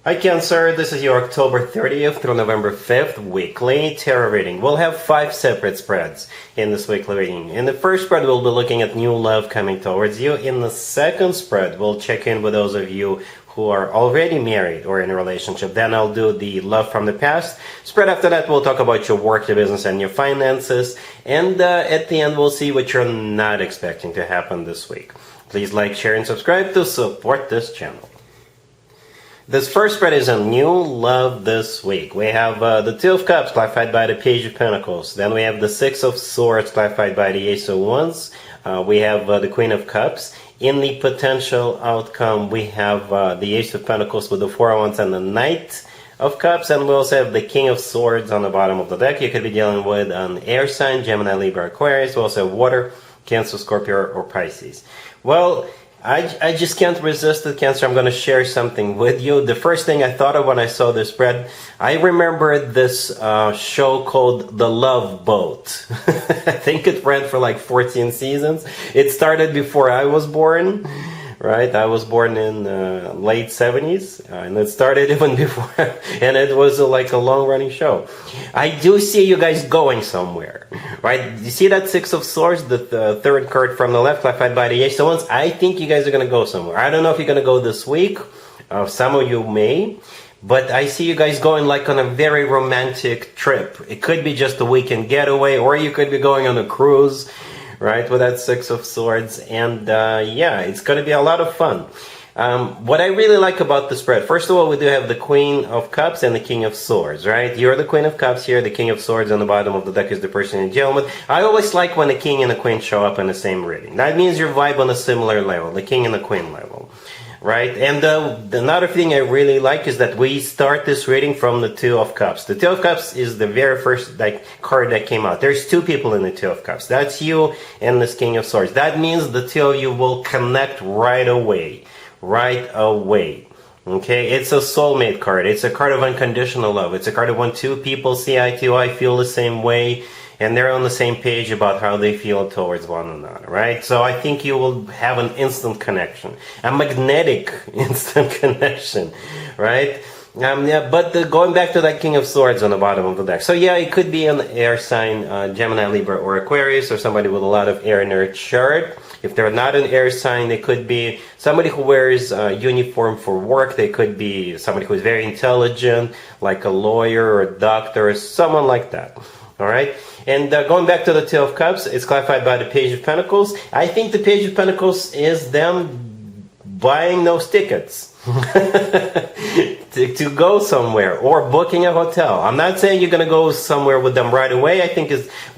Hi Cancer, this is your October 30th through November 5th weekly tarot reading. We'll have 5 separate spreads in this weekly reading. In the first spread, we'll be looking at new love coming towards you. In the second spread, we'll check in with those of you who are already married or in a relationship. Then I'll do the love from the past. Spread after that, we'll talk about your work, your business, and your finances. And at the end, we'll see what you're not expecting to happen this week. Please like, share, and subscribe to support this channel. This first spread is a new love this week. We have the Two of Cups clarified by the Page of Pentacles. Then we have the Six of Swords clarified by the Ace of Wands. We have the Queen of Cups. In the potential outcome, we have the Ace of Pentacles with the Four of Wands and the Knight of Cups. And we also have the King of Swords on the bottom of the deck. You could be dealing with an air sign, Gemini, Libra, Aquarius. We also have water, Cancer, Scorpio, or Pisces. Well, I just can't resist it, Cancer. I'm going to share something with you. The first thing I thought of when I saw this spread, I remembered this show called The Love Boat. I think it ran for like 14 seasons. It started before I was born, right? I was born in late 70s, and it started even before, and it was like a long-running show. I do see you guys going somewhere, right? You see that Six of Swords, the third card from the left, clarified by the Ace of Wands? I think you guys are going to go somewhere. I don't know if you're going to go this week. Some of you may. But I see you guys going like on a very romantic trip. It could be just a weekend getaway, or you could be going on a cruise, right, with that Six of Swords. And yeah, it's going to be a lot of fun. What I really like about the spread, first of all, we do have the Queen of Cups and the King of Swords, right? You're the Queen of Cups here, the King of Swords on the bottom of the deck is the person you're dealing with. I always like when the King and the Queen show up in the same reading. That means you vibe on a similar level, the King and the Queen level, right? And another thing I really like is that we start this reading from the Two of Cups. The Two of Cups is the very first card that came out. There's two people in the Two of Cups. That's you and this King of Swords. That means the two of you will connect right away. Right away. Okay, it's a soulmate card. It's a card of unconditional love. It's a card of when two people see eye to eye, feel the same way, and they're on the same page about how they feel towards one another, right? So I think you will have an instant connection, a magnetic instant connection, right? Yeah, but going back to that King of Swords on the bottom of the deck. So yeah, it could be an air sign, Gemini, Libra, or Aquarius, or somebody with a lot of air in their chart. If they're not an air sign, they could be somebody who wears a uniform for work. They could be somebody who is very intelligent, like a lawyer or a doctor, or someone like that. All right? And going back to the Two of Cups, it's clarified by the Page of Pentacles. I think the Page of Pentacles is them buying those tickets to go somewhere or booking a hotel. I'm not saying you're going to go somewhere with them right away. I think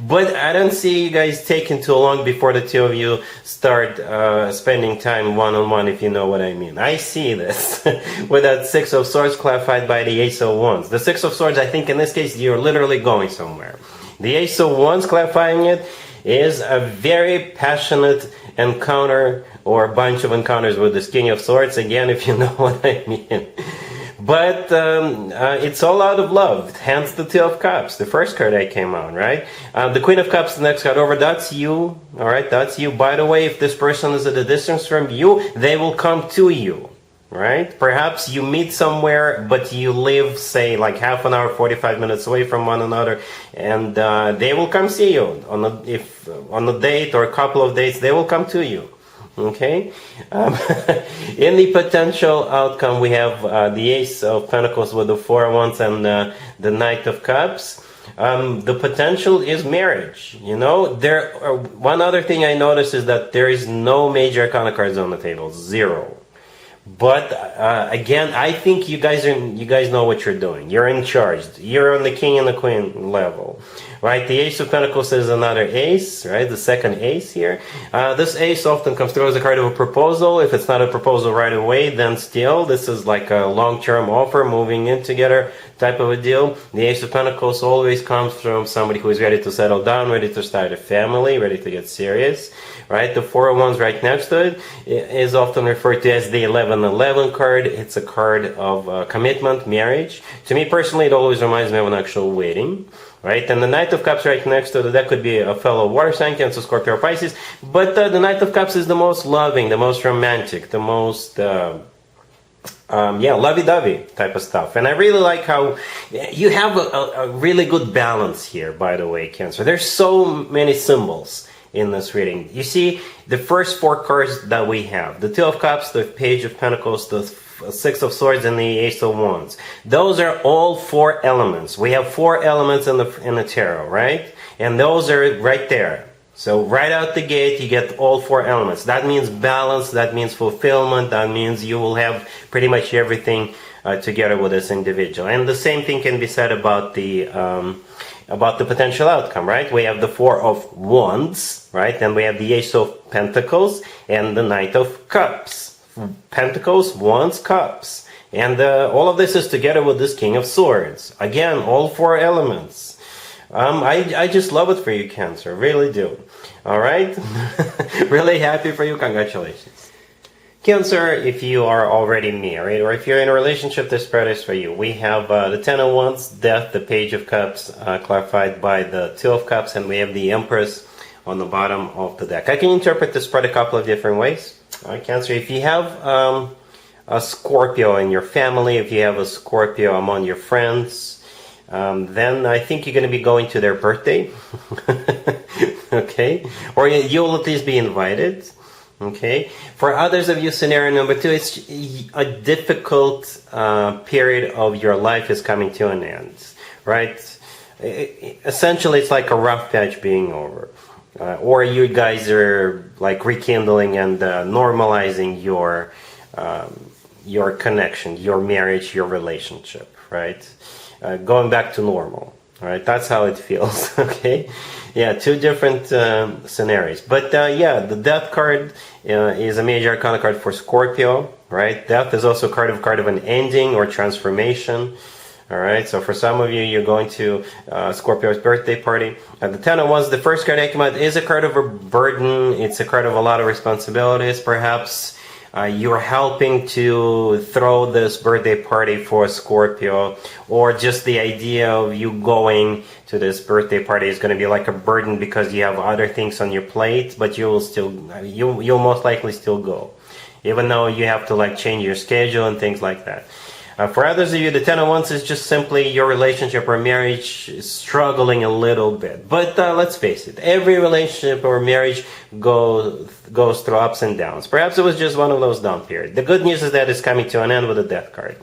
but I don't see you guys taking too long before the two of you start spending time one-on-one, if you know what I mean. I see this with that Six of Swords clarified by the Ace of Wands. The Six of Swords, I think in this case, you're literally going somewhere. The Ace of Wands clarifying it is a very passionate encounter or a bunch of encounters with this King of Swords, again, if you know what I mean. But it's all out of love, hence the Two of Cups, the first card that came out, right? The Queen of Cups, the next card over, that's you, all right? That's you. By the way, if this person is at a distance from you, they will come to you, right? Perhaps you meet somewhere, but you live, say, like half an hour, 45 minutes away from one another, and they will come see you on a date or a couple of dates. They will come to you. Okay, in the potential outcome, we have the Ace of Pentacles with the Four of Wands and the Knight of Cups. The potential is marriage. You know, one other thing I noticed is that there is no major arcana cards on the table, zero. But again, I think you guys know what you're doing. You're in charge. You're on the King and the Queen level, right? The Ace of Pentacles is another ace, right? The second ace here. This ace often comes through as a card of a proposal. If it's not a proposal right away, then still, this is like a long-term offer, moving in together type of a deal. The Ace of Pentacles always comes from somebody who is ready to settle down, ready to start a family, ready to get serious, right? The Four of Wands right next to it is often referred to as the 1111 card. It's a card of commitment, marriage. To me personally, it always reminds me of an actual wedding, right? And the Knight of Cups right next to it, that could be a fellow water sign, Cancer, Scorpio, or Pisces. But the Knight of Cups is the most loving, the most romantic, the most yeah, lovey-dovey type of stuff. And I really like how you have a really good balance here, by the way, Cancer. There's so many symbols in this reading. You see, the first four cards that we have, the Two of Cups, the Page of Pentacles, the Six of Swords, and the Ace of Wands. Those are all four elements. We have four elements in the tarot, right? And those are right there. So right out the gate, you get all four elements. That means balance, that means fulfillment, that means you will have pretty much everything together with this individual. And the same thing can be said about the potential outcome, right? We have the Four of Wands, right? And we have the Ace of Pentacles and the Knight of Cups. Pentacles, Wands, Cups. And all of this is together with this King of Swords. Again, all four elements. I just love it for you, Cancer. Really do. All right? Really happy for you. Congratulations. Cancer, if you are already married or if you're in a relationship, this spread is for you. We have the Ten of Wands, Death, the Page of Cups, clarified by the Two of Cups, and we have the Empress on the bottom of the deck. I can interpret this spread a couple of different ways. Cancer, if you have a Scorpio in your family, if you have a Scorpio among your friends, then I think you're going to be going to their birthday. Okay? Or you'll at least be invited. Okay? For others of you, scenario number two, it's a difficult period of your life is coming to an end. Right? Essentially, it's like a rough patch being over. Or you guys are like rekindling and normalizing your connection, your marriage, your relationship. Right? Going back to normal, right? That's how it feels, okay? Yeah, two different scenarios. But yeah, the Death card is a major arcana card for Scorpio, right? Death is also a card of an ending or transformation, all right? So for some of you, you're going to Scorpio's birthday party. The Ten of Wands, the first card I came out, is a card of a burden. It's a card of a lot of responsibilities, perhaps. You're helping to throw this birthday party for Scorpio, or just the idea of you going to this birthday party is going to be like a burden because you have other things on your plate, but you'll most likely still go, even though you have to like change your schedule and things like that. For others of you, the Ten of Wands is just simply your relationship or marriage is struggling a little bit. But let's face it, every relationship or marriage goes through ups and downs. Perhaps it was just one of those down periods. The good news is that it's coming to an end with the Death card.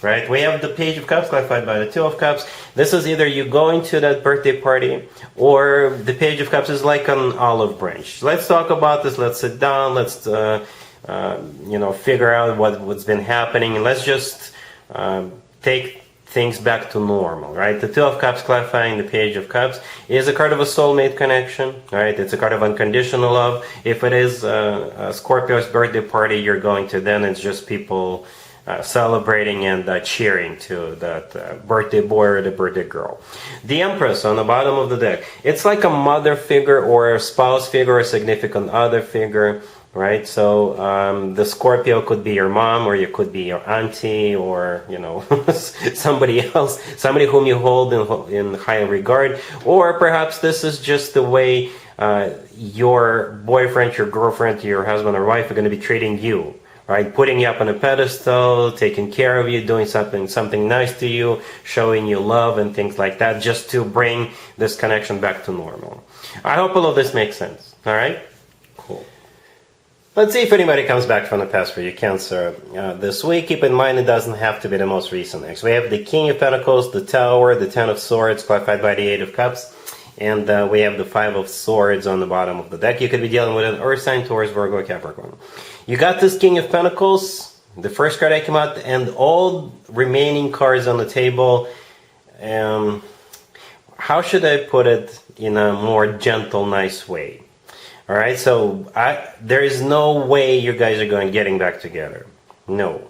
Right? We have the Page of Cups clarified by the Two of Cups. This is either you going to that birthday party, or the Page of Cups is like an olive branch. Let's talk about this. Let's sit down. Let's figure out what's been happening, and let's just take things back to normal, right? The Two of Cups clarifying the Page of Cups is a card of a soulmate connection, right? It's a card of unconditional love. If it is a Scorpio's birthday party you're going to, then it's just people celebrating and cheering to that birthday boy or the birthday girl. The Empress on the bottom of the deck. It's like a mother figure or a spouse figure or a significant other figure. Right, so the Scorpio could be your mom, or you could be your auntie, or somebody else, somebody whom you hold in high regard, or perhaps this is just the way your boyfriend, your girlfriend, your husband or wife are going to be treating you. Right, putting you up on a pedestal, taking care of you, doing something nice to you, showing you love and things like that, just to bring this connection back to normal. I hope all of this makes sense. All right, cool. Let's see if anybody comes back from the past for you, Cancer, this week. Keep in mind it doesn't have to be the most recent ex. We have the King of Pentacles, the Tower, the Ten of Swords, clarified by the Eight of Cups, and we have the Five of Swords on the bottom of the deck. You could be dealing with an Earth sign, Taurus, Virgo, Capricorn. You got this King of Pentacles, the first card I came out, and all remaining cards on the table. How should I put it in a more gentle, nice way? All right, so there is no way you guys are getting back together. No.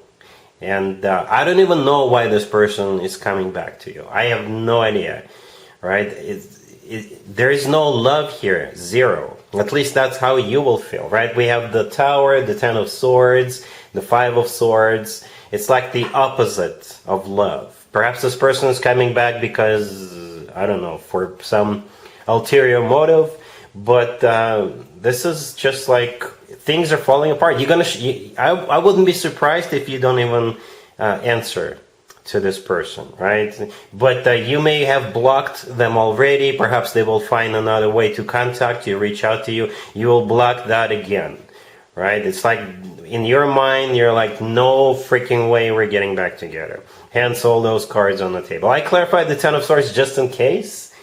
And I don't even know why this person is coming back to you. I have no idea. Right? There is no love here. Zero. At least that's how you will feel. Right? We have the Tower, the Ten of Swords, the Five of Swords. It's like the opposite of love. Perhaps this person is coming back because, I don't know, for some ulterior motive. But this is just like things are falling apart. I wouldn't be surprised if you don't even answer to this person, right? But you may have blocked them already. Perhaps they will find another way to contact you, reach out to you. You will block that again, right? It's like in your mind, you're like, no freaking way we're getting back together. Hence all those cards on the table. I clarified the Ten of Swords just in case,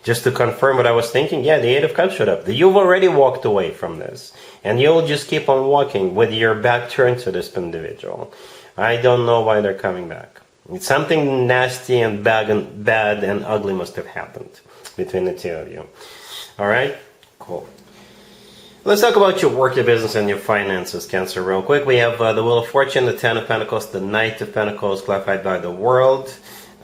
just to confirm what I was thinking. Yeah, the Eight of Cups showed up. You've already walked away from this, and you'll just keep on walking with your back turned to this individual. I don't know why they're coming back. Something nasty and bad and ugly must have happened between the two of you. All right? Cool. Let's talk about your work, your business, and your finances, Cancer, real quick. We have the Wheel of Fortune, the Ten of Pentacles, the Knight of Pentacles, clarified by the World.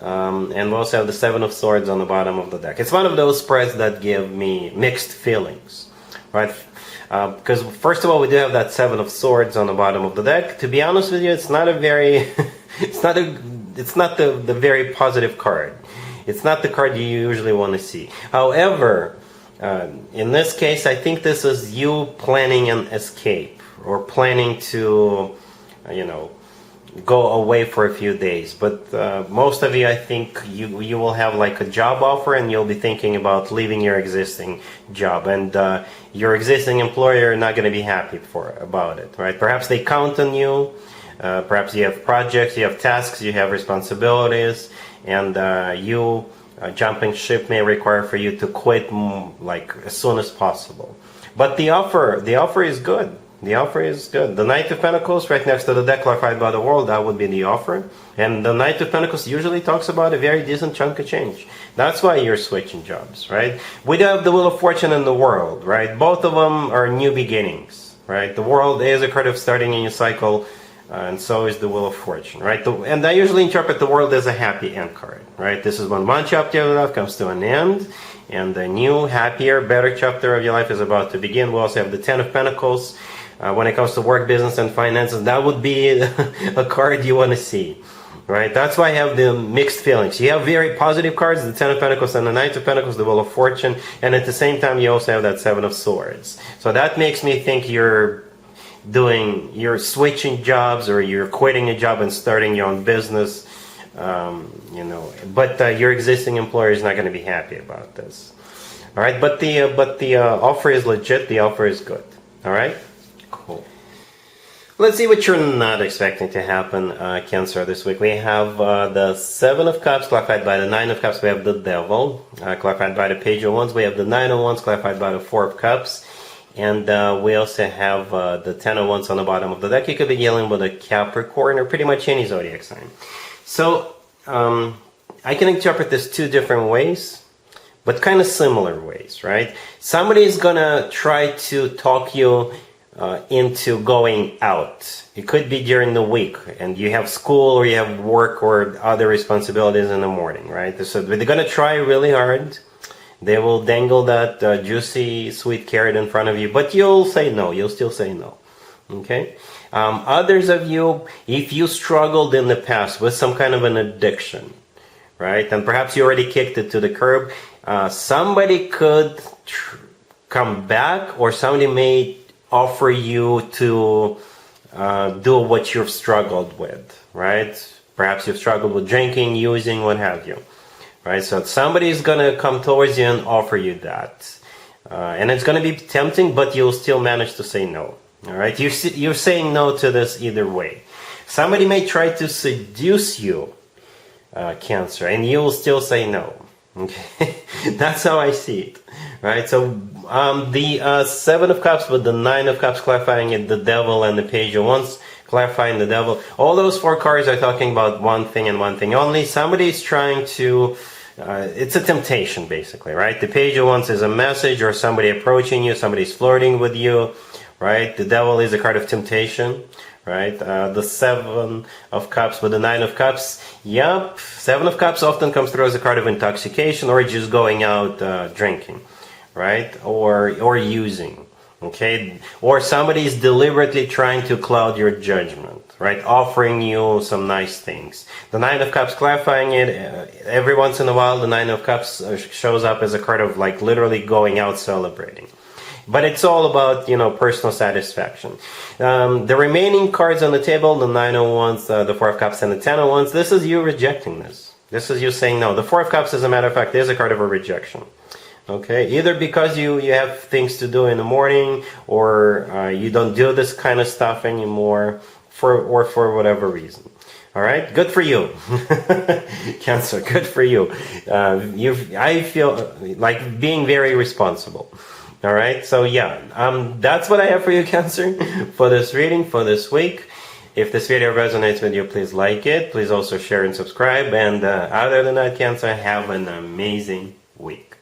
And we also have the Seven of Swords on the bottom of the deck. It's one of those spreads that give me mixed feelings, right? Because first of all, we do have that Seven of Swords on the bottom of the deck. To be honest with you, it's not a very, it's not the very positive card. It's not the card you usually want to see. However, in this case, I think this is you planning an escape or planning to, go away for a few days. But most of you, I think you will have like a job offer, and you'll be thinking about leaving your existing job, and your existing employer are not going to be happy about it, right? Perhaps they count on you. Perhaps you have projects, you have tasks, you have responsibilities, and jumping ship may require for you to quit like as soon as possible. But the offer is good. The offer is good. The Knight of Pentacles right next to the deck clarified by the World, that would be the offer. And the Knight of Pentacles usually talks about a very decent chunk of change. That's why you're switching jobs, right? We do have the Wheel of Fortune and the World, right? Both of them are new beginnings, right? The World is a card of starting a new cycle, and so is the Wheel of Fortune, right? And I usually interpret the World as a happy end card, right? This is when one chapter of your life comes to an end, and a new, happier, better chapter of your life is about to begin. We also have the Ten of Pentacles. When it comes to work, business, and finances, that would be a card you want to see, right? That's why I have the mixed feelings. You have very positive cards, the Ten of Pentacles and the Knight of Pentacles, the Wheel of Fortune, and at the same time you also have that Seven of Swords. So that makes me think you're switching jobs, or you're quitting a job and starting your own business, but your existing employer is not going to be happy about this. All right, but the offer is legit. The offer is good. All right. Cool. Let's see what you're not expecting to happen, Cancer, this week. We have the Seven of Cups clarified by the Nine of Cups. We have the Devil clarified by the Page of Wands. We have the Nine of Wands clarified by the Four of Cups. And we also have the Ten of Wands on the bottom of the deck. You could be dealing with a Capricorn or pretty much any zodiac sign. So I can interpret this two different ways, but kind of similar ways, right? Somebody is going to try to talk you into going out. It could be during the week, and you have school or you have work or other responsibilities in the morning, right? So they're going to try really hard. They will dangle that juicy, sweet carrot in front of you, but you'll say no. You'll still say no. Okay? Others of you, if you struggled in the past with some kind of an addiction, right, and perhaps you already kicked it to the curb, somebody could come back, or somebody may offer you to do what you've struggled with, right? Perhaps you've struggled with drinking, using, what have you, right? So somebody is going to come towards you and offer you that. And it's going to be tempting, but you'll still manage to say no, all right? You're saying no to this either way. Somebody may try to seduce you, Cancer, and you'll still say no. Okay, that's how I see it, right? So the Seven of Cups with the Nine of Cups clarifying it, the Devil, and the Page of Wands clarifying the Devil. All those four cards are talking about one thing and one thing only. Somebody is trying to, it's a temptation basically, right? The Page of Wands is a message, or somebody approaching you, somebody's flirting with you, right? The Devil is a card of temptation, right? The Seven of Cups with the Nine of Cups. Yep, Seven of Cups often comes through as a card of intoxication, or just going out drinking, right? Or using, okay? Or somebody's deliberately trying to cloud your judgment, right? Offering you some nice things. The Nine of Cups clarifying it. Every once in a while, the Nine of Cups shows up as a card of like literally going out celebrating. But it's all about, personal satisfaction. The remaining cards on the table, the Nine of Wands, the Four of Cups, and the Ten of Wands, this is you rejecting this. This is you saying no. The Four of Cups, as a matter of fact, is a card of a rejection. Okay, either because you have things to do in the morning, or you don't do this kind of stuff anymore, or for whatever reason. All right, good for you, Cancer. Good for you. I feel like being very responsible. All right, so yeah, that's what I have for you, Cancer, for this reading for this week. If this video resonates with you, please like it. Please also share and subscribe. And other than that, Cancer, have an amazing week.